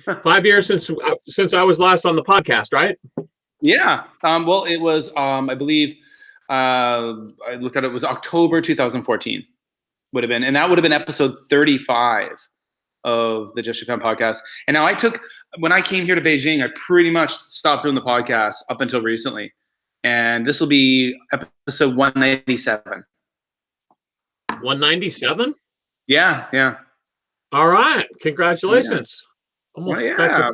5 years since I was last on the podcast, right? Yeah. Well, it was, I believe, I looked at it, was October 2014 would have been, and that would have been episode 35 of the Just Japan podcast. And now when I came here to Beijing, I pretty much stopped doing the podcast up until recently. And this will be episode 197. 197? Yeah, yeah. All right. Congratulations. Yeah. Almost yeah.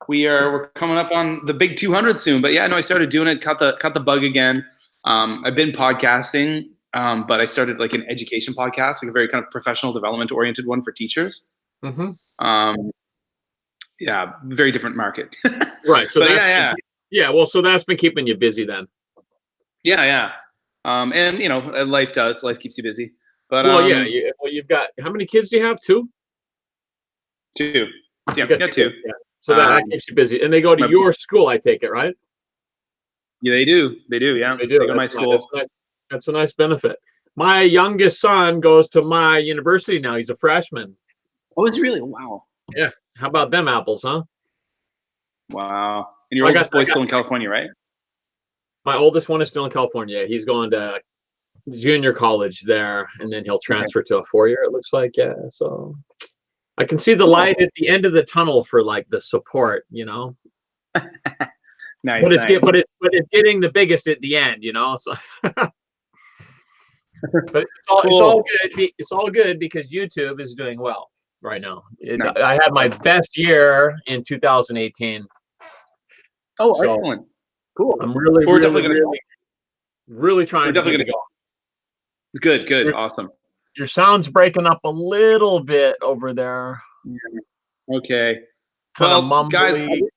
We're coming up on the big 200 soon. But yeah, no, I started doing it, cut the bug again. I've been podcasting, but I started like an education podcast, like a very kind of professional development oriented one for teachers. Mm-hmm. Yeah, very different market. Right. So yeah. Well, so that's been keeping you busy then. Yeah. And you know, life keeps you busy. But well, yeah. You've got, how many kids do you have? Two. Yeah, got two. Yeah. So that keeps you busy, and they go to your school, I take it, right? Yeah, they do. Yeah, they do. They go to my school. That's a nice benefit. My youngest son goes to my university now. He's a freshman. Oh, is he really? Wow. Yeah. How about them apples, huh? Wow. And your oldest boy's still in California, right? My oldest one is still in California. He's going to junior college there, and then he'll transfer to a 4-year, it looks like. Yeah. So I can see the light at the end of the tunnel for like the support, you know. Nice. But it's getting the biggest at the end, you know. So but it's all good. It's all good because YouTube is doing well right now. Nice. I had my best year in 2018. Oh, so excellent. Cool. I'm really trying to get it going. Good. Awesome. Your sound's breaking up a little bit over there. Yeah. Okay. Well, guys. It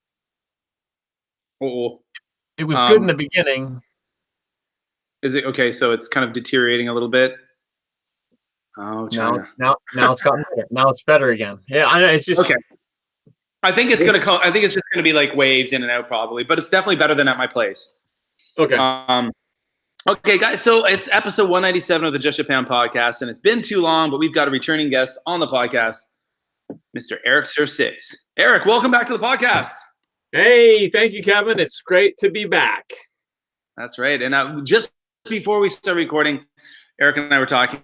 was good in the beginning. Is it okay? So it's kind of deteriorating a little bit. Oh, China. Now it's gotten better. Now it's better again. Yeah, I know. It's just okay. I think it's gonna come. I think it's just gonna be like waves in and out probably, but it's definitely better than at my place. Okay. Okay, guys. So it's episode 197 of the Just Japan podcast, and it's been too long, but we've got a returning guest on the podcast, Mr. Eric Sir 6. Eric, welcome back to the podcast. Hey, thank you, Kevin. It's great to be back. That's right. And just before we start recording, Eric and I were talking,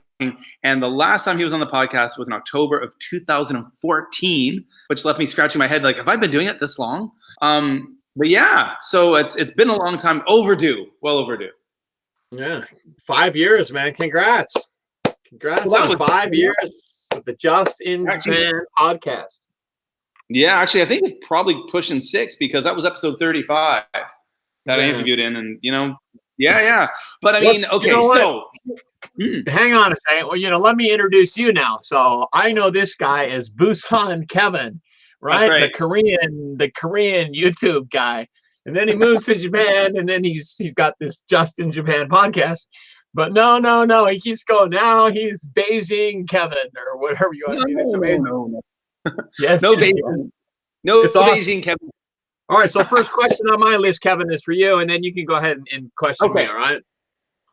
and the last time he was on the podcast was in October of 2014, which left me scratching my head like, have I been doing it this long? But yeah, so it's been a long time. Well overdue. Yeah, 5 years, man. Congrats on 5 years with the Just in Japan podcast. Yeah, actually, I think it's probably pushing 6 because that was episode 35 that I interviewed in, and you know, yeah. But I mean, okay, so hang on a second. Well, let me introduce you now. So I know this guy as BusanKevin, right? The Korean YouTube guy. And then he moves to Japan, and then he's got this Just in Japan podcast. But no, he keeps going. Now he's Beijing Kevin or whatever you want to do. It's amazing. No. Yes, no Beijing. No, it's Beijing, Kevin. All right, so first question on my list, Kevin, is for you, and then you can go ahead and question me, all right?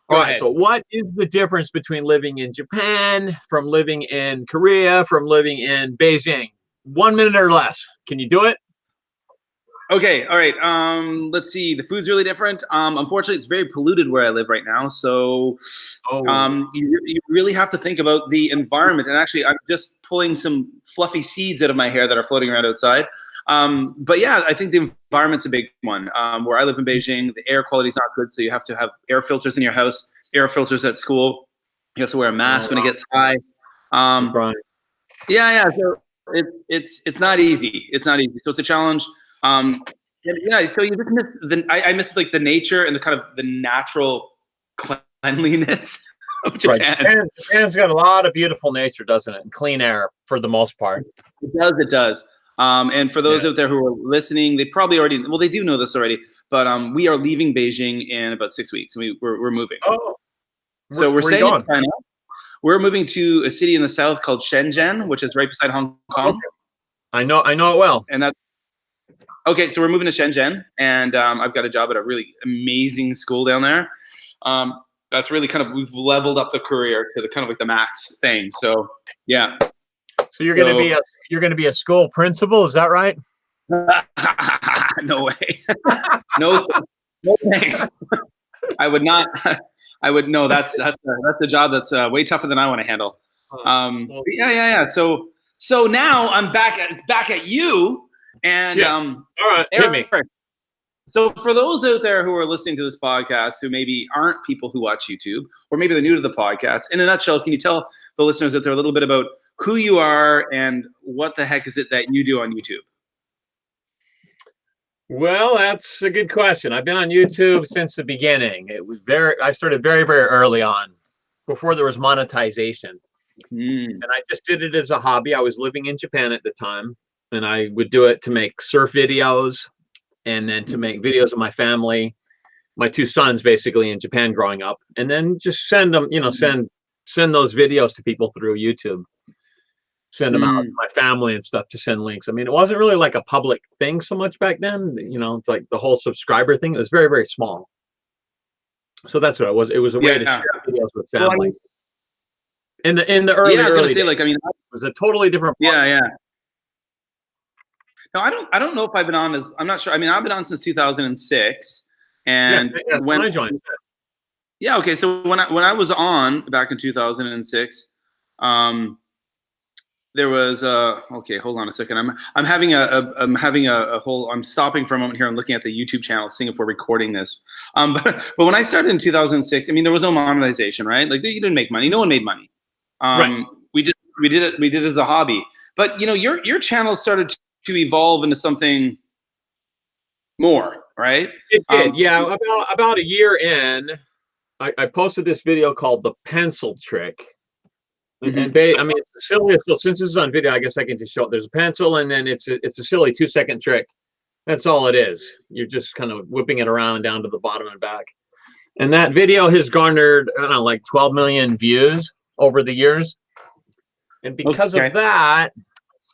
All right, so what is the difference between living in Japan, from living in Korea, from living in Beijing? 1 minute or less. Can you do it? Okay, all right. Let's see. The food's really different. Unfortunately, it's very polluted where I live right now. So you really have to think about the environment. And actually, I'm just pulling some fluffy seeds out of my hair that are floating around outside. But yeah, I think the environment's a big one. Where I live in Beijing, the air quality is not good. So you have to have air filters in your house, air filters at school. You have to wear a mask when it gets high. Yeah. So it's not easy. It's not easy. So it's a challenge. Yeah, so you just miss I miss like the nature and the kind of the natural cleanliness of Japan. Right. Japan's got a lot of beautiful nature, doesn't it? And clean air for the most part. It does. And for those out there who are listening, they probably already, well, they do know this already, but we are leaving Beijing in about 6 weeks. We're moving. Oh, so we're staying in China. We're moving to a city in the south called Shenzhen, which is right beside Hong Kong. Okay. I know it well. And that's okay. So we're moving to Shenzhen, and I've got a job at a really amazing school down there. That's really kind of, we've leveled up the career to the kind of like the max thing. So yeah. So you're going you're going to be a school principal. Is that right? No way. No thanks. I would not. I would no. That's a job that's way tougher than I want to handle. Yeah. So now I'm back. It's back at you. And all right, hit me. So for those out there who are listening to this podcast who maybe aren't people who watch YouTube, or maybe they're new to the podcast, in a nutshell, can you tell the listeners out there a little bit about who you are and what the heck is it that you do on YouTube? Well, that's a good question. I've been on YouTube since the beginning. I started very, very early on, before there was monetization. And I just did it as a hobby. I was living in Japan at the time, and I would do it to make surf videos, and then to make videos of my family, my two sons basically in Japan growing up, and then just send them, send those videos to people through YouTube, send them out to my family and stuff to send links. I mean, it wasn't really like a public thing so much back then, it's like the whole subscriber thing. It was very, very small. So that's what it was. It was a way to share videos with family. In the early, I was going to say, days, it was a totally different. Yeah. No, I don't know if I've been on this. I'm not sure. I mean, I've been on since 2006, and when I joined. Yeah. Okay. So when I was on back in 2006, there was okay. Hold on a second. I'm having a whole. I'm stopping for a moment here. I'm looking at the YouTube channel, seeing if we're recording this. But when I started in 2006, I mean, there was no monetization, right? Like you didn't make money. No one made money. Right. We did it as a hobby. But your channel started to evolve into something more, right? It did, yeah. About a year in, I posted this video called "The Pencil Trick," and I mean, it's silly. So since this is on video, I guess I can just show it. There's a pencil, and then it's a silly 2-second trick. That's all it is. You're just kind of whipping it around down to the bottom and back. And that video has garnered, I don't know, like 12 million views over the years. And because of that,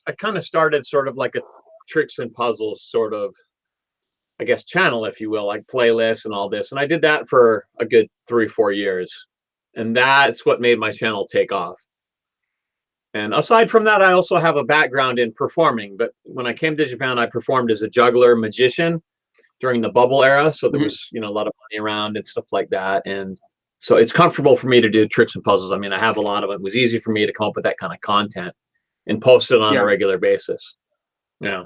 I kind of started sort of like a tricks and puzzles sort of, I guess, channel, if you will, like playlists and all this. And I did that for a good 3-4 years. And that's what made my channel take off. And aside from that, I also have a background in performing. But when I came to Japan, I performed as a juggler magician during the bubble era. So there was, a lot of money around and stuff like that. And so it's comfortable for me to do tricks and puzzles. I mean, I have a lot of it. It was easy for me to come up with that kind of content and post it on a regular basis. Yeah.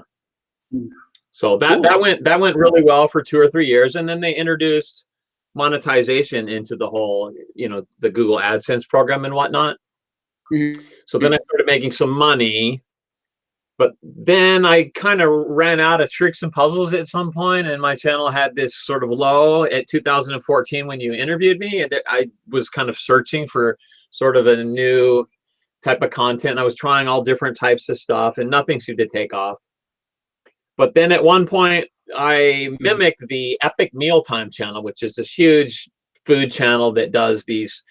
So that went really well for 2 or 3 years. And then they introduced monetization into the whole, the Google AdSense program and whatnot. So then I started making some money, but then I kind of ran out of tricks and puzzles at some point, and my channel had this sort of low at 2014 when you interviewed me, and I was kind of searching for sort of a new type of content. I was trying all different types of stuff, and nothing seemed to take off. But then at one point, I mimicked the Epic Mealtime channel, which is this huge food channel that does these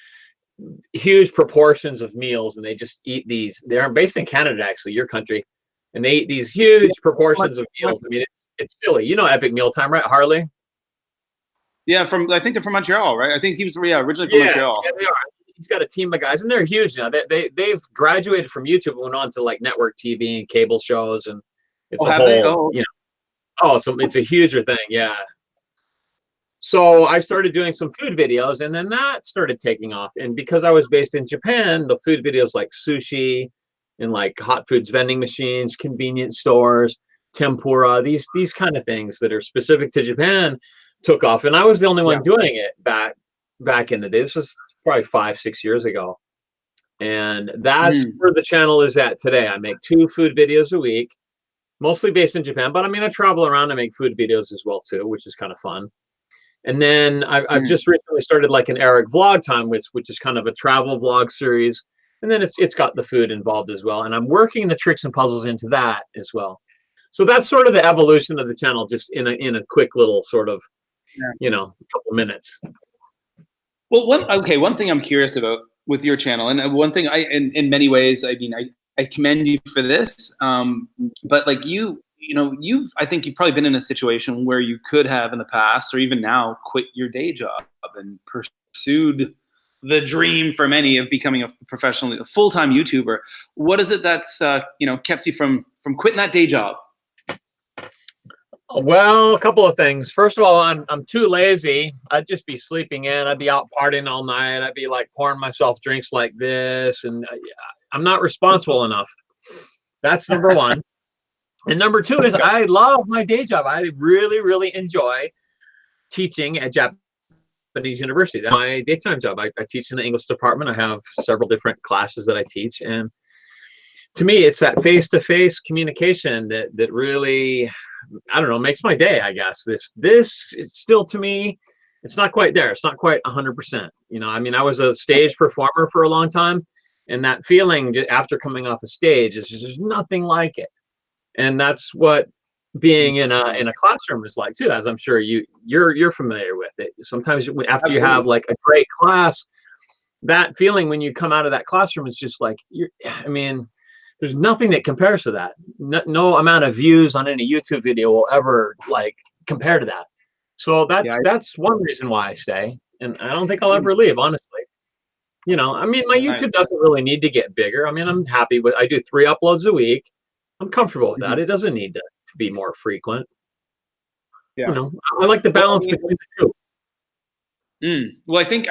huge proportions of meals, and they just eat these. They're based in Canada, actually, your country, and they eat these huge proportions of meals. I mean, it's silly. You know Epic Mealtime, right, Harley? Yeah, I think they're from Montreal, right? I think he was originally from Montreal. Yeah, they are. He's got a team of guys, and they're huge now. They've graduated from YouTube and went on to like network TV and cable shows, and it's it's a huger thing, yeah. So I started doing some food videos, and then that started taking off. And because I was based in Japan, the food videos like sushi and like hot foods vending machines, convenience stores, tempura, these kind of things that are specific to Japan took off. And I was the only one doing it back in the day. This was probably 5-6 years ago. And that's where the channel is at today. I make 2 food videos a week, mostly based in Japan. But I mean, I travel around and make food videos as well, too, which is kind of fun. And then I've just recently started like an Eric Vlog Time, which is kind of a travel vlog series. And then it's got the food involved as well. And I'm working the tricks and puzzles into that as well. So that's sort of the evolution of the channel, just in a quick little sort of, couple minutes. Well, one thing I'm curious about with your channel, and one thing in many ways, I mean, I commend you for this. But like I think you've probably been in a situation where you could have in the past, or even now, quit your day job and pursued the dream for many of becoming a professional, a full-time YouTuber. What is it that's kept you from quitting that day job? Well, a couple of things. First of all, I'm too lazy. I'd just be sleeping in. I'd be out partying all night. I'd be like pouring myself drinks like this, and I'm not responsible enough. That's number one. And number two is I love my day job. I really, really enjoy teaching at Japanese university. That's my daytime job. I teach in the English department. I have several different classes that I teach, and to me, it's that face-to-face communication that really, I don't know, makes my day, I guess. This it's still, to me, it's not quite there. It's not quite 100%. I mean, I was a stage performer for a long time, and that feeling after coming off a stage is just, there's nothing like it. And that's what being in a classroom is like too, as I'm sure you're familiar with it. Sometimes after you have like a great class, that feeling when you come out of that classroom is just like, I mean, there's nothing that compares to that. No amount of views on any YouTube video will ever like compare to that. So that's one reason why I stay, and I don't think I'll ever leave, honestly. I mean, my YouTube doesn't really need to get bigger. I mean, I'm happy with, I do 3 uploads a week. I'm comfortable with that. It doesn't need to be more frequent. I like the balance between the two. Well, I think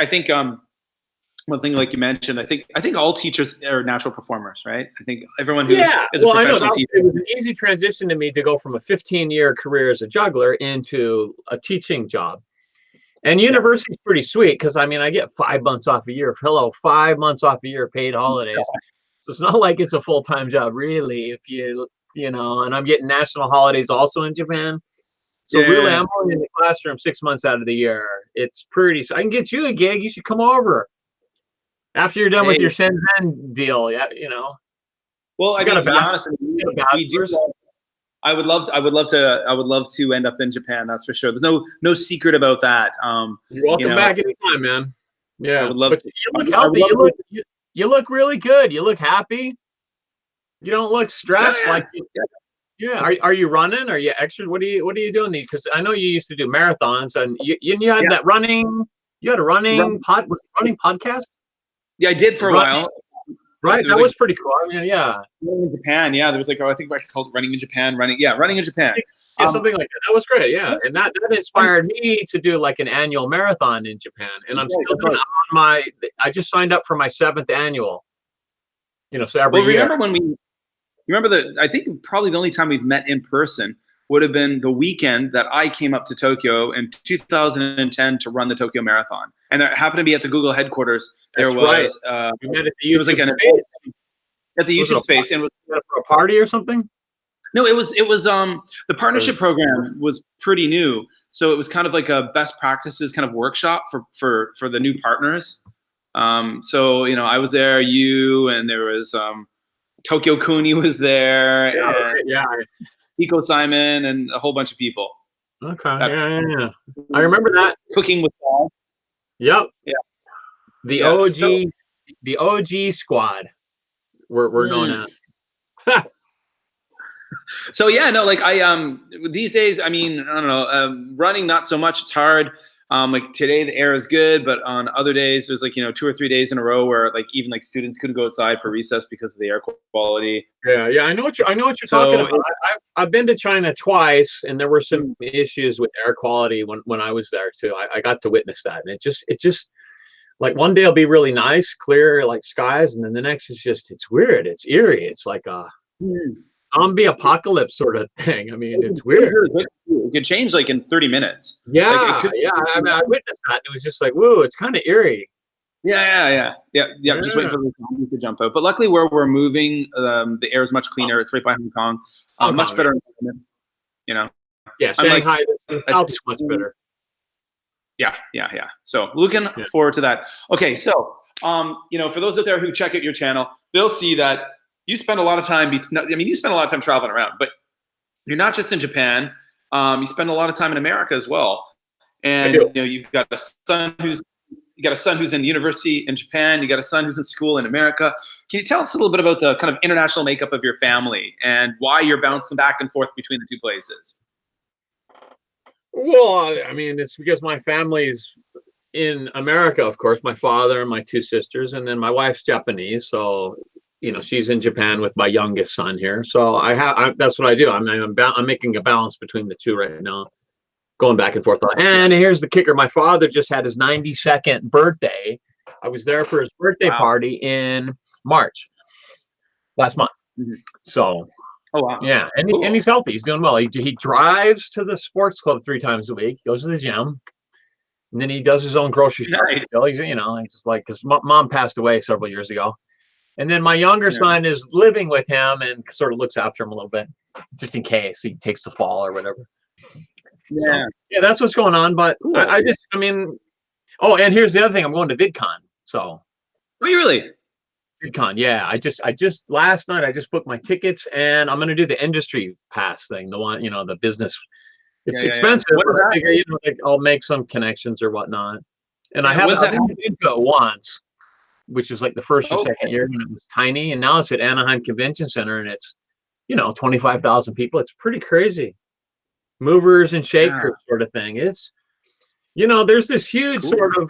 one thing, like you mentioned, I think all teachers are natural performers, right? I think everyone who is a professional teacher. It was an easy transition to me to go from a 15-year career as a juggler into a teaching job. And university is pretty sweet because, I mean, I get 5 months off a year. 5 months off a year paid holidays. So it's not like it's a full-time job, really, if and I'm getting national holidays also in Japan. So really, I'm only in the classroom 6 months out of the year. It's pretty, so I can get you a gig. You should come over after you're done with your Shenzhen deal. Well, I mean, to be honest, we do. I would love to end up in Japan. That's for sure. There's no secret about that. You're welcome back anytime, man. Yeah, I would love. You look healthy. You look really good. You look happy. You don't look stressed like. Are you running? Are you extra? What are you doing? Because I know you used to do marathons, and you had that running. You had a running podcast. Yeah, I did for a while. Right, that was pretty cool. I mean, Running in Japan, there was I think it's called Running in Japan. Running in Japan. Yeah, something like that. That was great. Yeah, and that inspired me to do like an annual marathon in Japan, and I'm still doing I just signed up for my 7th annual. So every year. I think probably the only time we've met in person would have been the weekend that I came up to Tokyo in 2010 to run the Tokyo Marathon, and there happened to be at the Google headquarters. We met at the YouTube space. At the YouTube space, and was for a party or something. No, it was the partnership program was pretty new, so it was kind of like a best practices kind of workshop for the new partners. So I was there, and there was Tokyo Kuni was there, and Pico Simon, and a whole bunch of people. Okay, yeah. I remember that. Cooking with Paul. Yep. Yeah. The OG squad. We're known as. So these days, I mean, I don't know, running not so much. It's hard. Like today the air is good, but on other days there's 2 or 3 days in a row where even students couldn't go outside for recess because of the air quality. Yeah, I know what you're talking about. I've been to China twice, and there were some issues with air quality when I was there too. I got to witness that, and it just like one day it'll be really nice, clear like skies, and then the next is it's weird. It's eerie. It's like a zombie apocalypse sort of thing. I mean, it's weird. It could change in 30 minutes. Yeah, I mean, I witnessed that. It was just like, whoa, it's kind of eerie. Yeah. Just waiting for the zombies to jump out. But luckily, where we're moving, the air is much cleaner. It's right by Hong Kong. Much better environment. Yeah, Shanghai. The south is much better. Yeah. So looking forward to that. Okay, so for those out there who check out your channel, they'll see that you spend a lot of time. You spend a lot of time traveling around, but you're not just in Japan. You spend a lot of time in America as well. And you've got a son who's in university in Japan. You got a son who's in school in America. Can you tell us a little bit about the kind of international makeup of your family and why you're bouncing back and forth between the two places? Well, I mean, it's because my family's in America, of course, my father and my two sisters, and then my wife's Japanese, so she's in Japan with my youngest son here. So that's what I do. I'm making a balance between the two right now, going back and forth. And here's the kicker: my father just had his 92nd birthday. I was there for his birthday party in March last month. So, yeah, and he's healthy. He's doing well. He drives to the sports club 3 times a week. Goes to the gym. And then he does his own grocery shopping. He's, just like, because mom passed away several years ago. And then my younger son is living with him and sort of looks after him a little bit, just in case he takes the fall or whatever. Yeah. So, that's what's going on. But cool. And here's the other thing. I'm going to VidCon. So. Oh, you really? VidCon, yeah. I just last night I just booked my tickets, and I'm going to do the industry pass thing, the one, the business. It's expensive, but I figure, I'll make some connections or whatnot. And I haven't been to it once, which is like the first or second year when it was tiny. And now it's at Anaheim Convention Center, and it's, 25,000 people. It's pretty crazy. Movers and shakers sort of thing. It's, there's this huge sort of,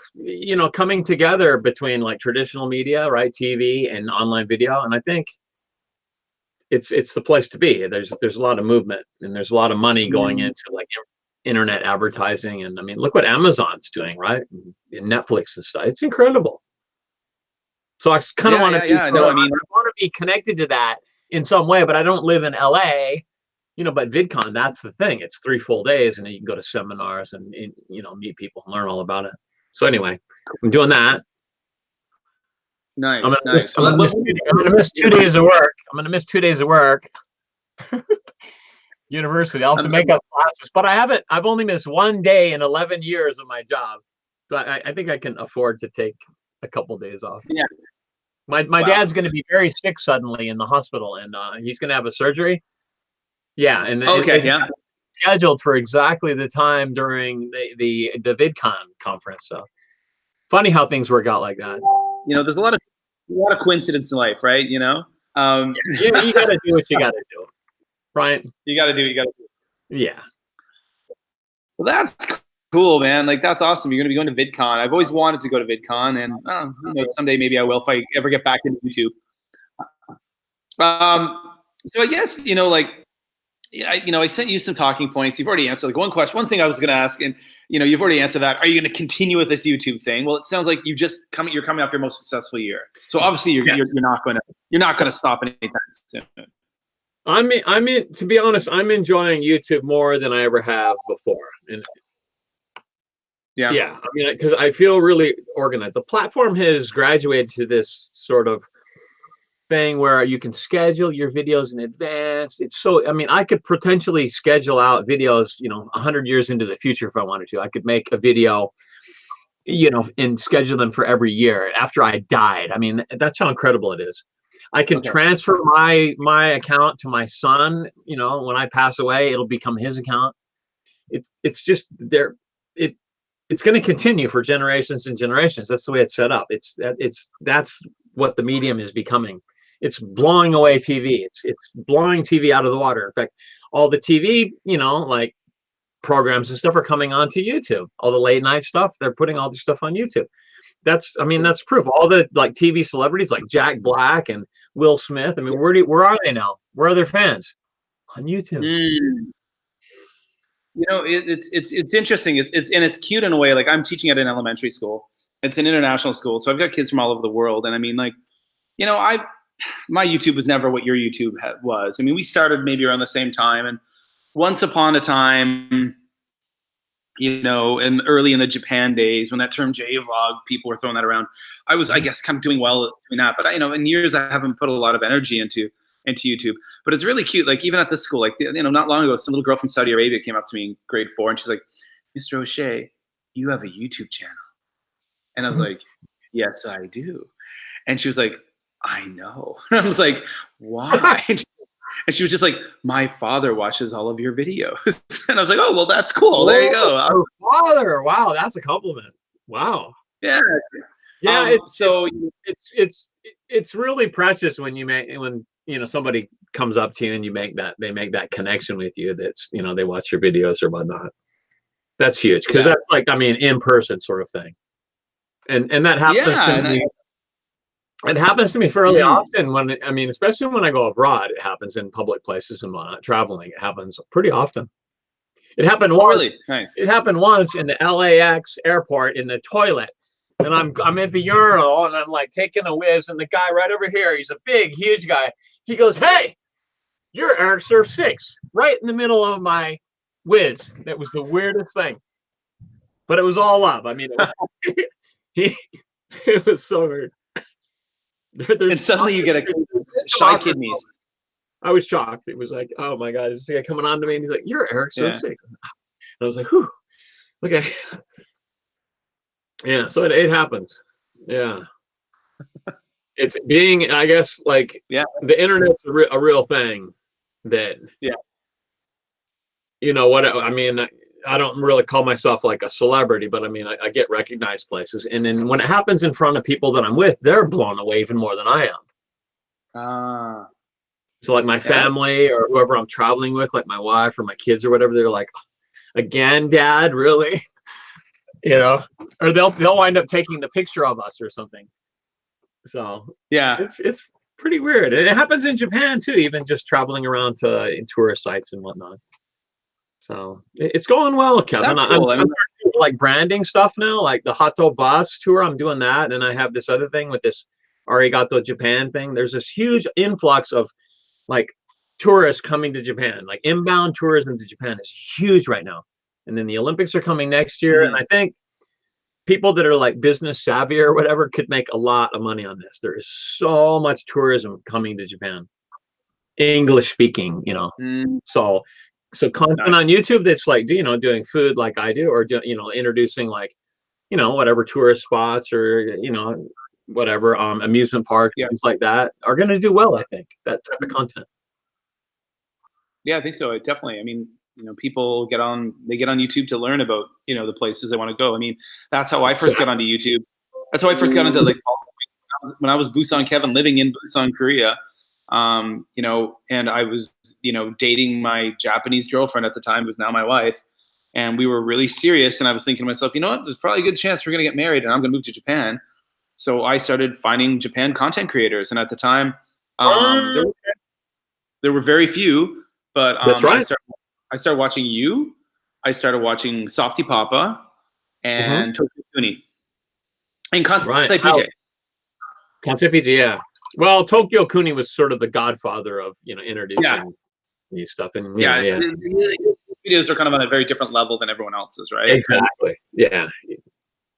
coming together between like traditional media, right? TV and online video. And I think it's the place to be. There's a lot of movement, and there's a lot of money going into like internet advertising. And I mean, look what Amazon's doing, right? And Netflix and stuff. It's incredible. So I kind of want to I want to be connected to that in some way, but I don't live in LA, but VidCon, that's the thing. It's 3 full days, and you can go to seminars and meet people and learn all about it. So anyway, I'm doing that. Nice. I'm gonna miss 2 days of work. I'm gonna miss 2 days of work. University. I'll have to make up classes, but I've only missed 1 day in 11 years of my job. So I think I can afford to take a couple days off. Yeah. My dad's gonna be very sick suddenly in the hospital, and he's gonna have a surgery. Yeah, and scheduled for exactly the time during the VidCon conference. So funny how things work out like that. There's a lot of coincidence in life, right? You got to do what you got to do, right? You got to do what you got to do. Yeah. Well, that's cool, man. Like, that's awesome. You're going to be going to VidCon. I've always wanted to go to VidCon, and someday maybe I will if I ever get back into YouTube. So I guess I sent you some talking points. You've already answered like one thing I was going to ask, and you've already answered that. Are you going to continue with this YouTube thing? Well, it sounds like you're coming off your most successful year. So obviously you're not going to stop anytime soon. To be honest, I'm enjoying YouTube more than I ever have before. And I mean, because I feel really organized. The platform has graduated to this sort of thing where you can schedule your videos in advance. I could potentially schedule out videos, 100 years into the future if I wanted to. I could make a video, and schedule them for every year after I died. I mean, that's how incredible it is. I can transfer my account to my son. When I pass away, it'll become his account. It's just there. It's going to continue for generations and generations. That's the way it's set up. That's what the medium is becoming. It's blowing away TV. It's blowing TV out of the water. In fact, all the TV, like programs and stuff are coming onto YouTube. All the late night stuff, they're putting all the stuff on YouTube. That's proof. All the like TV celebrities like Jack Black and Will Smith. I mean, where are they now? Where are their fans? On YouTube. It's interesting. It's cute in a way. Like, I'm teaching at an elementary school. It's an international school, so I've got kids from all over the world. And I mean, like, my YouTube was never what your YouTube was. I mean, we started maybe around the same time, and once upon a time, and early in the Japan days when that term J-vlog, people were throwing that around. I was, I guess, kind of doing well doing that. But in years I haven't put a lot of energy into YouTube. But it's really cute. Like, even at this school, like, not long ago, some little girl from Saudi Arabia came up to me in grade 4, and she's like, "Mr. O'Shea, you have a YouTube channel." And I was like, "Yes, I do." And she was like, "I know." And I was like, "Why?" And she was just like, "My father watches all of your videos." And I was like, "Oh, well, that's cool. There you go." Your father. Wow, that's a compliment. Wow. Yeah. Yeah. It's really precious when somebody comes up to you and they make that connection with you. That's they watch your videos or whatnot. That's huge because that's like, in person sort of thing. And that happens to me. It happens to me fairly often when, I mean, especially when I go abroad, it happens in public places and whatnot. Traveling, it happens pretty often. It happened once. Really? Nice. It happened once in the LAX airport in the toilet. And I'm at the urinal and I'm like taking a whiz, and the guy right over here, he's a big, huge guy. He goes, "Hey, you're Eric Surf 6," right in the middle of my whiz. That was the weirdest thing. But it was all love. I mean, it was so weird. And suddenly you get a shy kidneys. I was shocked. It was like, oh my God, this guy coming on to me, and he's like, "You're Eric Surf 6." And I was like, whew, okay. Yeah, so it happens. Yeah. It's being, I guess, like, the internet's a real thing that, you know what, I mean, I don't really call myself like a celebrity, but I mean, I get recognized places. And then when it happens in front of people that I'm with, they're blown away even more than I am. So like my family or whoever I'm traveling with, like my wife or my kids or whatever, they're like, "Again, Dad, really?" You know, or they'll wind up taking the picture of us or something. So it's pretty weird. And it happens in Japan too, even just traveling around to in tourist sites and whatnot. So it's going well, Kevin. Cool. I'm like branding stuff now, like the Hato Bus tour. I'm doing that, and I have this other thing with this Arigato Japan thing. There's this huge influx of like tourists coming to Japan. Like inbound tourism to Japan is huge right now. And then the Olympics are coming next year, and I think people that are like business savvy or whatever could make a lot of money on this. There is so much tourism coming to Japan, English speaking, you know. So content on YouTube that's like, you know, doing food like I do, or you know, introducing like, you know, whatever tourist spots or, you know, whatever amusement park, things like that are going to do well. I think that type of content. Yeah, I think so. Definitely. I mean, you know, people get on YouTube to learn about, you know, the places they want to go. I mean, that's how I first got onto YouTube. That's how I first got into, like, when I was BusanKevin living in Busan, Korea. You know, and I was, you know, dating my Japanese girlfriend at the time, who was now my wife, and we were really serious. And I was thinking to myself, you know what, there's probably a good chance we're going to get married and I'm going to move to Japan. So I started finding Japan content creators. And at the time, there were very few, but that's right. I started watching you. I started watching Softy Papa and Tokyo Kuni and Concept PJ. Concept PJ, yeah. Well, Tokyo Kuni was sort of the godfather of, you know, introducing these stuff. And videos are kind of on a very different level than everyone else's, right? Exactly. Yeah,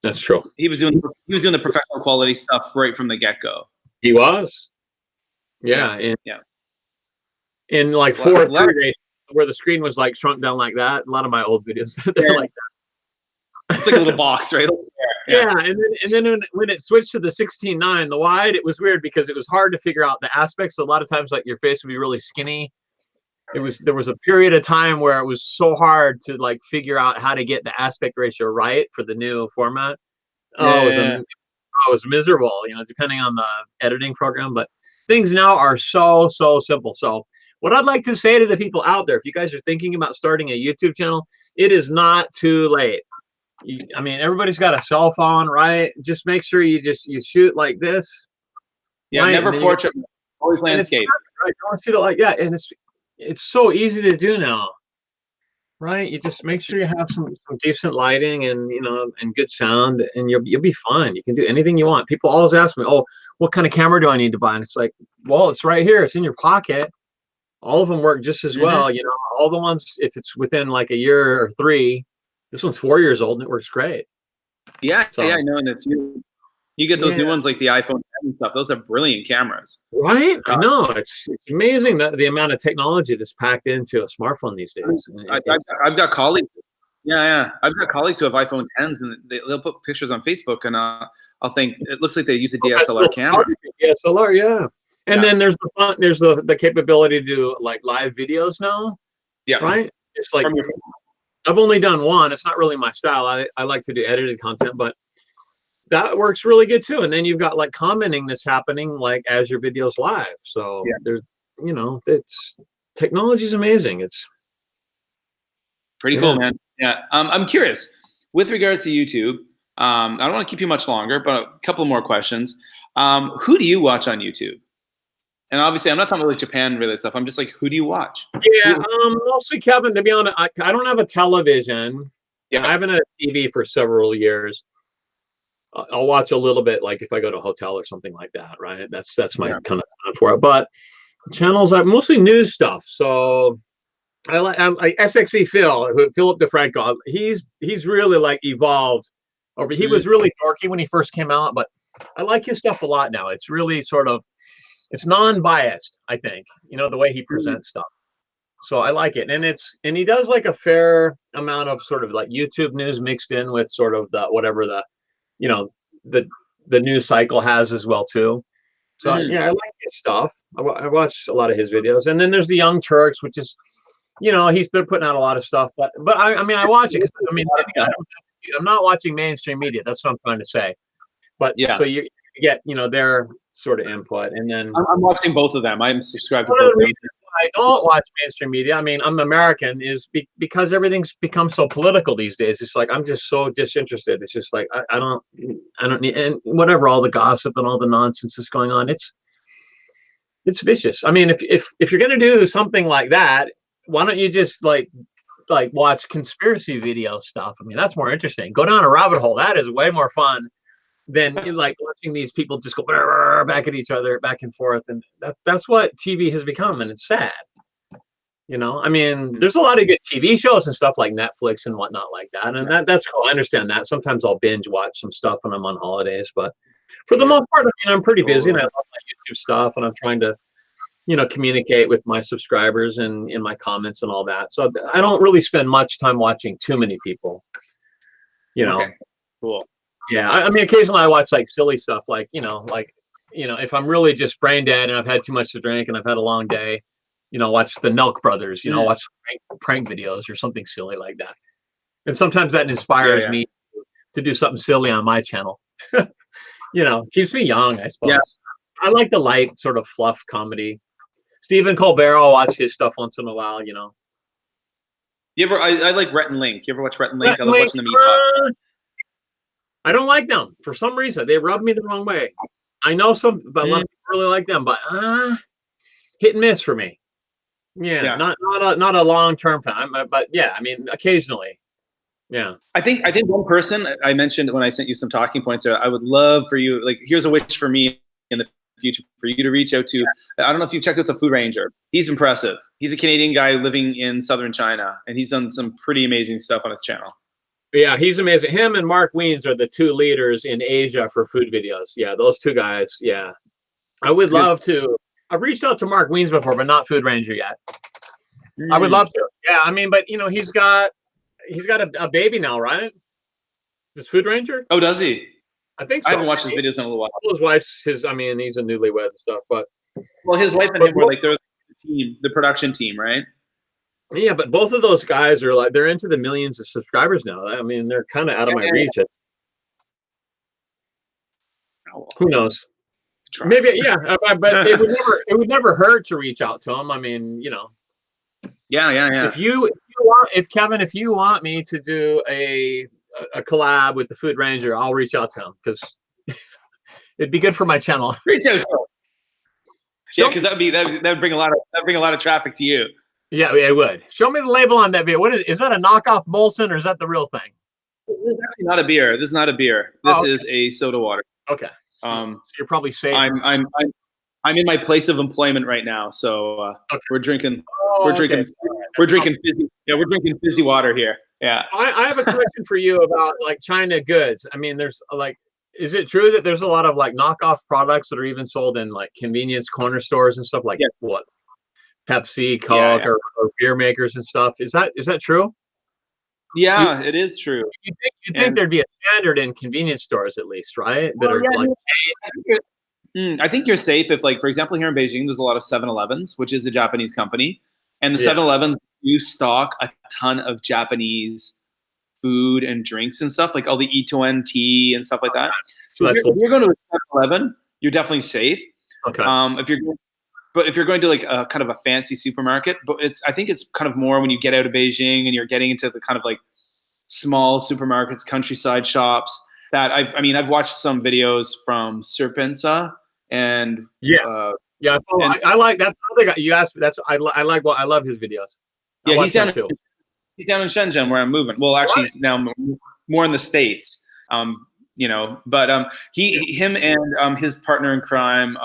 that's true. He was doing the professional quality stuff right from the get-go. He was. Yeah. In like 4 days, where the screen was like shrunk down like that. A lot of my old videos, they're like that. It's like a little box, right? Yeah, and then when it switched to the 16:9, the wide, it was weird because it was hard to figure out the aspects. A lot of times, like, your face would be really skinny. There was a period of time where it was so hard to like figure out how to get the aspect ratio right for the new format. It was miserable, you know, depending on the editing program. But things now are so simple. So what I'd like to say to the people out there, if you guys are thinking about starting a YouTube channel, it is not too late. I mean, everybody's got a cell phone, right? Just make sure you shoot like this. Yeah, right? Never portrait, always landscape. Right? Don't shoot it like that. And it's so easy to do now, right? You just make sure you have some decent lighting and, you know, and good sound, and you'll be fine. You can do anything you want. People always ask me, "Oh, what kind of camera do I need to buy?" And it's like, well, it's right here. It's in your pocket. All of them work just as well. You know, all the ones, if it's within like a year or 3. This one's 4 years old and it works great. Yeah, I know. And if you get those new ones like the iPhone 10 and stuff, those are brilliant cameras. Right? I know. It's amazing that the amount of technology that's packed into a smartphone these days. I've got colleagues. Yeah. I've got colleagues who have iPhone 10s, and they'll put pictures on Facebook, and I'll think it looks like they use a DSLR camera. DSLR, yeah. And then there's the capability to do like live videos now. Yeah. Right? It's like, I've only done one. It's not really my style. I like to do edited content, but that works really good too. And then you've got like commenting that's happening like as your video's live. So there's, you know, technology's amazing. It's pretty cool, man. Yeah. I'm curious with regards to YouTube. I don't want to keep you much longer, but a couple more questions. Who do you watch on YouTube? And obviously, I'm not talking about like Japan related stuff. I'm just like, who do you watch? Yeah, mostly Kevin. To be honest, I don't have a television. Yeah, I haven't had a TV for several years. I'll watch a little bit, like if I go to a hotel or something like that, right? That's my kind of time for it. But channels are mostly news stuff. So I like SXE Philip DeFranco. He's really like evolved over. He was really dorky when he first came out, but I like his stuff a lot now. It's really sort of, it's non-biased, I think, you know, the way he presents stuff. So I like it. And he does like a fair amount of sort of like YouTube news mixed in with sort of the, whatever the, you know, the news cycle has as well too. So yeah, I like his stuff. I watch a lot of his videos. And then there's the Young Turks, which is, you know, they're putting out a lot of stuff, but I mean, I watch it because I mean, I'm not watching mainstream media. That's what I'm trying to say. But yeah, so you get, you know, their sort of input, and then I'm watching both of them. I'm subscribed to both of them. I don't watch mainstream media. I mean, I'm American, is because everything's become so political these days. It's like I'm just so disinterested. It's just like I don't need, and whatever, all the gossip and all the nonsense is going on. It's vicious. I mean, if you're gonna do something like that, why don't you just like watch conspiracy video stuff? I mean, that's more interesting. Go down a rabbit hole. That is way more fun than like watching these people just go back at each other, back and forth. And that's what TV has become, and it's sad. You know, I mean, there's a lot of good TV shows and stuff like Netflix and whatnot like that, and that's cool. I understand that. Sometimes I'll binge watch some stuff when I'm on holidays, but for the most part, I mean, I'm pretty busy, and I love my YouTube stuff, and I'm trying to, you know, communicate with my subscribers and in my comments and all that. So I don't really spend much time watching too many people, you know. Cool. Yeah, I mean, occasionally I watch like silly stuff, like if I'm really just brain dead and I've had too much to drink and I've had a long day, you know, watch the Nelk Brothers, you know, watch prank videos or something silly like that. And sometimes that inspires me to do something silly on my channel. You know, keeps me young, I suppose. Yeah. I like the light sort of fluff comedy. Stephen Colbert, I'll watch his stuff once in a while, you know. You ever? I like Rhett and Link. You ever watch Rhett and Link? I love watching the meat pots. I don't like them for some reason. They rub me the wrong way. I know some, but a lot of people really like them. But hit and miss for me. Yeah. not a long-term fan. But yeah, I mean, occasionally. Yeah. I think one person I mentioned when I sent you some talking points there, I would love for you, like, here's a wish for me in the future for you to reach out to. I don't know if you've checked out the Food Ranger. He's impressive. He's a Canadian guy living in southern China, and he's done some pretty amazing stuff on his channel. Yeah, he's amazing. Him and Mark Wiens are the two leaders in Asia for food videos. Yeah, those two guys. Yeah, I would love to. I've reached out to Mark Wiens before, but not Food Ranger yet. I would love to. Yeah, I mean, but you know, he's got a baby now, right? This Food Ranger? Oh, does he? I think so. I haven't watched his videos in a little while. His wife's I mean, he's a newlywed and stuff, but well, his wife and him were like they're the production team, right? Yeah, but both of those guys are like, they're into the millions of subscribers now. I mean, they're kind of out of my reach. Who knows? Maybe, yeah, but it would never hurt to reach out to them. I mean, you know. Yeah. If Kevin, if you want me to do a collab with the Food Ranger, I'll reach out to him because it'd be good for my channel. Reach out to him. Yeah, because that'd bring a lot of traffic to you. Yeah, it would. Show me the label on that beer. What is that, a knockoff Molson, or is that the real thing? This is actually not a beer. This is not a beer. This is a soda water. Okay. So you're probably safe. I'm in my place of employment right now, so we're drinking. We're drinking fizzy. Yeah, we're drinking fizzy water here. Yeah. I have a question for you about like China goods. I mean, there's like, is it true that there's a lot of like knockoff products that are even sold in like convenience corner stores and stuff like what? Pepsi, Coke, or beer makers and stuff. Is that true? Yeah, it is true. You think there'd be a standard in convenience stores at least, right? I think you're safe if, like, for example, here in Beijing, there's a lot of 7-Elevens, which is a Japanese company, and the 7-Elevens do stock a ton of Japanese food and drinks and stuff, like all the Itoen tea and stuff like that. So if you're going to a 7-Eleven, you're definitely safe. Okay. If you're going to like a kind of a fancy supermarket, but I think it's kind of more when you get out of Beijing and you're getting into the kind of like small supermarkets, countryside shops. that I've watched some videos from Serpensa and I like that's another guy you asked. I love his videos. He's down in Shenzhen where I'm moving. Well, actually, he's now more in the States. But him and his partner in crime,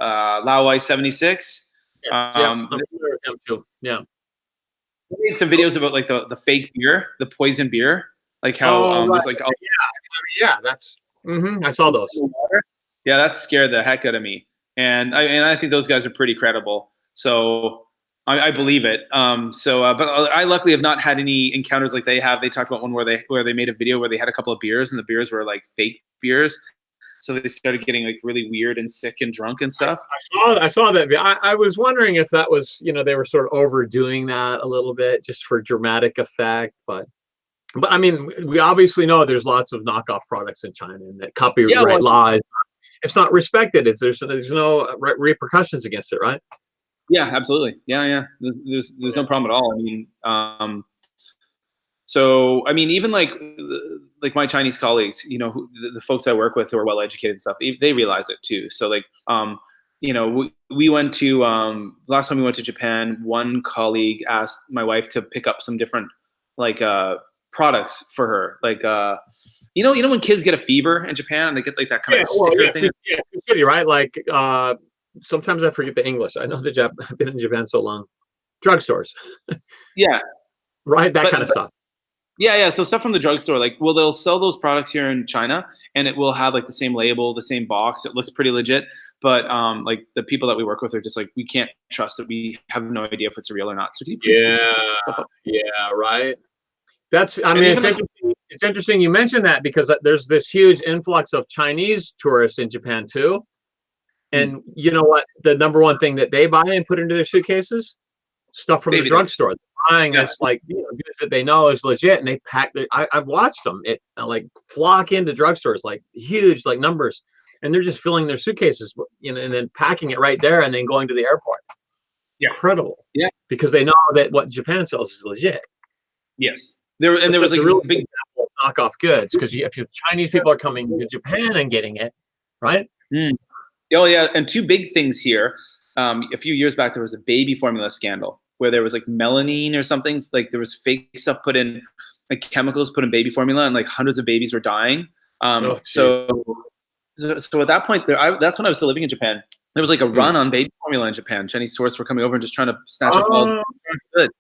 Lawai 76. I'm familiar with him too. Yeah. He made some videos about like the fake beer, the poison beer, like how there's like that's I saw those. Yeah, that scared the heck out of me, and I think those guys are pretty credible. So I believe it. But I luckily have not had any encounters like they have. They talked about one where they made a video where they had a couple of beers and the beers were like fake beers. So they started getting like really weird and sick and drunk and stuff. I saw that. I was wondering if that was, they were sort of overdoing that a little bit just for dramatic effect. But I mean, we obviously know there's lots of knockoff products in China and that copyright law, it's not respected. There's no repercussions against it, right? Yeah, absolutely. Yeah. There's no problem at all. Even like my Chinese colleagues, the folks I work with who are well educated and stuff, they realize it too. So we went to last time we went to Japan, one colleague asked my wife to pick up some different products for her, when kids get a fever in Japan and they get like that kind of sticker thing. Yeah, right? Like sometimes I forget the English. I know I've been in Japan so long. Drugstores. Yeah. Right, that kind of stuff. Yeah. So stuff from the drugstore, they'll sell those products here in China, and it will have like the same label, the same box. It looks pretty legit, but the people that we work with are just like, we can't trust it. We have no idea if it's real or not. So can you please stuff up? Yeah, right. It's interesting you mentioned that because there's this huge influx of Chinese tourists in Japan too. And you know what? The number one thing that they buy and put into their suitcases, stuff from the drugstore. Buying this goods that they know is legit, and they pack. I've watched them. It flock into drugstores like huge numbers, and they're just filling their suitcases, and then packing it right there, and then going to the airport. Yeah, incredible. Yeah, because they know that what Japan sells is legit. Yes, there was like a really big knockoff goods because if Chinese people are coming to Japan and getting it, right? Oh yeah, and two big things here. A few years back, there was a baby formula scandal where there was like melamine or something. Like there was fake stuff put in, like chemicals put in baby formula, and like hundreds of babies were dying. So at that point, that's when I was still living in Japan. There was like a run on baby formula in Japan. Chinese tourists were coming over and just trying to snatch up all good.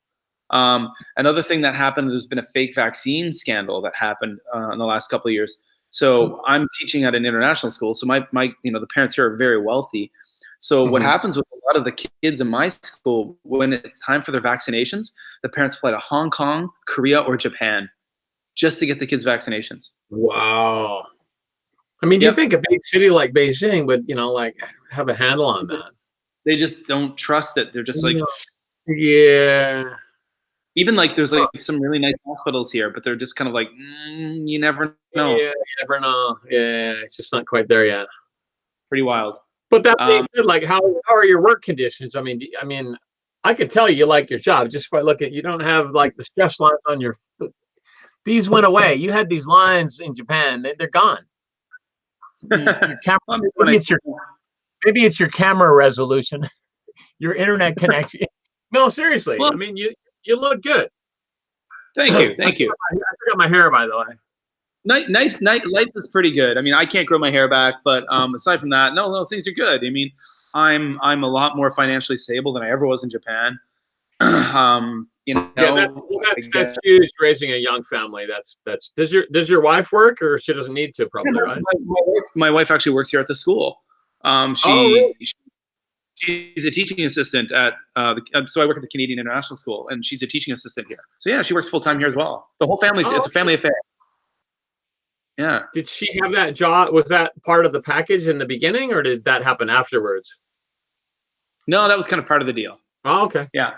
Another thing that happened, there's been a fake vaccine scandal that happened in the last couple of years. So I'm teaching at an international school. So my the parents here are very wealthy. So what happens with a lot of the kids in my school, when it's time for their vaccinations, the parents fly to Hong Kong, Korea, or Japan just to get the kids' vaccinations. Wow. I mean, do you think a big city like Beijing would, have a handle on that? They just don't trust it. They're just like, yeah. Even there's some really nice hospitals here, but they're just kind of like, you never know. Yeah, you never know. Yeah, it's just not quite there yet. Pretty wild. But that being said, how are your work conditions? I mean, I can tell you like your job just by looking. You don't have the stress lines on your. These went away. You had these lines in Japan. They're gone. Your camera, maybe it's your camera resolution, your internet connection. No, seriously. Well, I mean, you look good. Thank you. I forgot my hair, by the way. Nice. Life is pretty good. I mean, I can't grow my hair back, but aside from that, no, things are good. I mean, I'm a lot more financially stable than I ever was in Japan. That's huge. Raising a young family. That's. Does your shewife work, or she doesn't need to? Probably, right? My wife actually works here at the school. She's a teaching assistant at so I work at the Canadian International School, and she's a teaching assistant here. So yeah, she works full time here as well. The whole family, it's a family affair. Yeah. Did she have that job? Was that part of the package in the beginning, or did that happen afterwards? No, that was kind of part of the deal. Oh, okay. Yeah.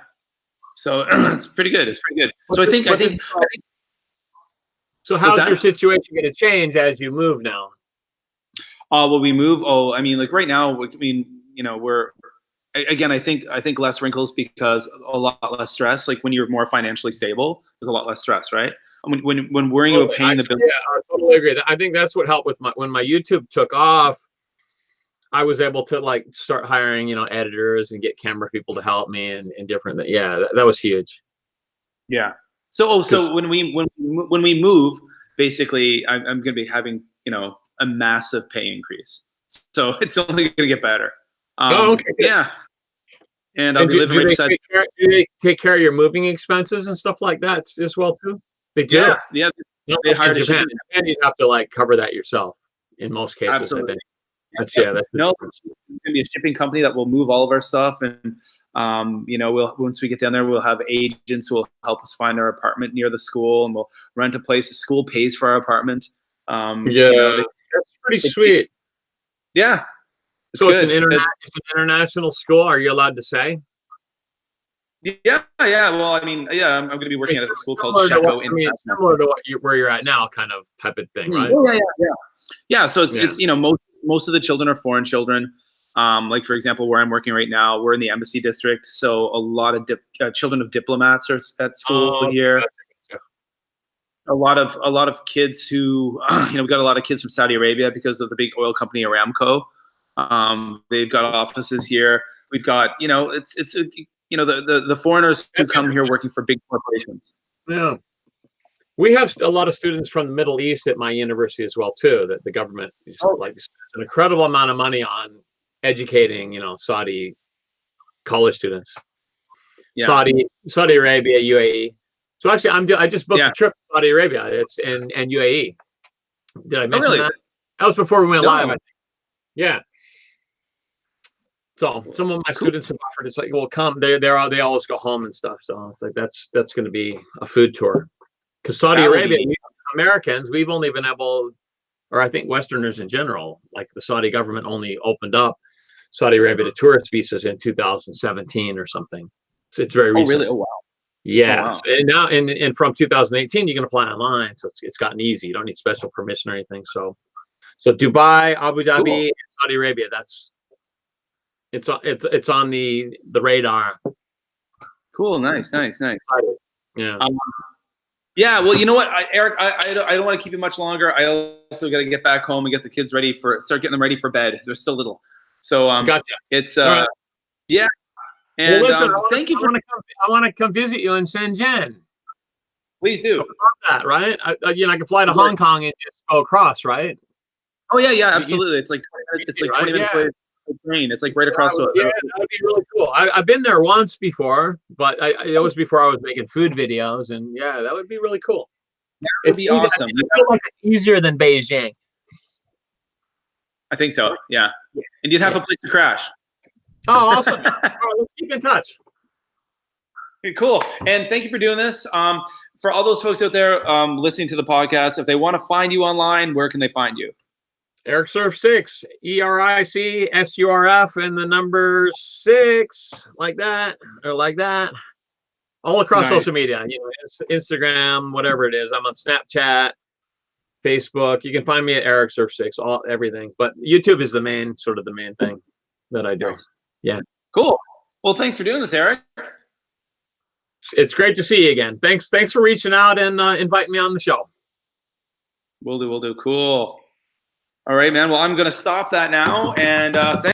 So it's pretty good. So I think. So how's your situation going to change as you move now? Will we move? Oh, I mean, right now, we're. Again, I think less wrinkles because a lot less stress. Like when you're more financially stable, there's a lot less stress, right? when worrying about paying the bill. Yeah, I totally agree. I think that's what helped with when my YouTube took off. I was able to like start hiring, editors and get camera people to help me and different. Yeah, that was huge. Yeah. So when we move, basically, I'm going to be having a massive pay increase. So it's only going to get better. Okay. Yeah. And I'll be living right beside. Do they take care of your moving expenses and stuff like that as well too? They do. Yeah. They hired in Japan. And you'd have to like cover that yourself in most cases. Absolutely. I think. That's no. It's going to be a shipping company that will move all of our stuff, and once we get down there, we'll have agents who will help us find our apartment near the school, and we'll rent a place. The school pays for our apartment. That's pretty sweet. Yeah. So it's an international school. Are you allowed to say? Yeah. Well, I'm going to be working at a school called Sheko. Similar to where you're at now, kind of type of thing, right? Yeah. So it's most of the children are foreign children. Like for example, where I'm working right now, we're in the embassy district, so a lot of children of diplomats are at school here. A lot of kids who we've got a lot of kids from Saudi Arabia because of the big oil company Aramco. They've got offices here. We've got the foreigners who come here working for big corporations. Yeah. We have a lot of students from the Middle East at my university as well too. That the government spends an incredible amount of money on educating, Saudi college students. Yeah. Saudi Arabia, UAE. So actually, I just booked a trip to Saudi Arabia. It's and UAE. Did I mention that? That was before we went live. I think. Yeah. So some of my students have offered. It's like, well, come. They always go home and stuff. So it's like that's going to be a food tour. Because Saudi Arabia, Americans, we've only been able, or I think Westerners in general, like the Saudi government only opened up Saudi Arabia to tourist visas in 2017 or something. So it's very recent. Oh, really? Oh, wow. Yeah. Oh, wow. And now, and from 2018, you can apply online. So it's gotten easy. You don't need special permission or anything. So Dubai, Abu Dhabi, and Saudi Arabia, it's on the radar. Cool. Nice. Yeah. Yeah, well, you know what, Eric, I don't want to keep you much longer. I also got to get back home and get the kids start getting them ready for bed. They're still little, so gotcha. It's right. Yeah. And well, listen, thank you for. I want to come visit you in Shenzhen. Please do. I love that, right? I can fly to Hong Kong and just go across, right? Oh yeah, absolutely. It's like 20 minutes away. Train. It's like right across the. Yeah, that would be really cool. I've been there once before, but it was before I was making food videos, and yeah, that would be really cool. That would be awesome. I feel like it's easier than Beijing. I think so. Yeah, and you'd have a place to crash. Oh, awesome! All right, let's keep in touch. Okay, cool. And thank you for doing this. For all those folks out there listening to the podcast, if they want to find you online, where can they find you? Eric Surf 6, ERICSURF, and the number 6, like that, all across social media. Instagram, whatever it is. I'm on Snapchat, Facebook. You can find me at Eric Surf 6, everything. But YouTube is the main thing that I do. Nice. Yeah. Cool. Well, thanks for doing this, Eric. It's great to see you again. Thanks for reaching out and inviting me on the show. Will do. Cool. All right, man. Well, I'm going to stop that now. And thanks.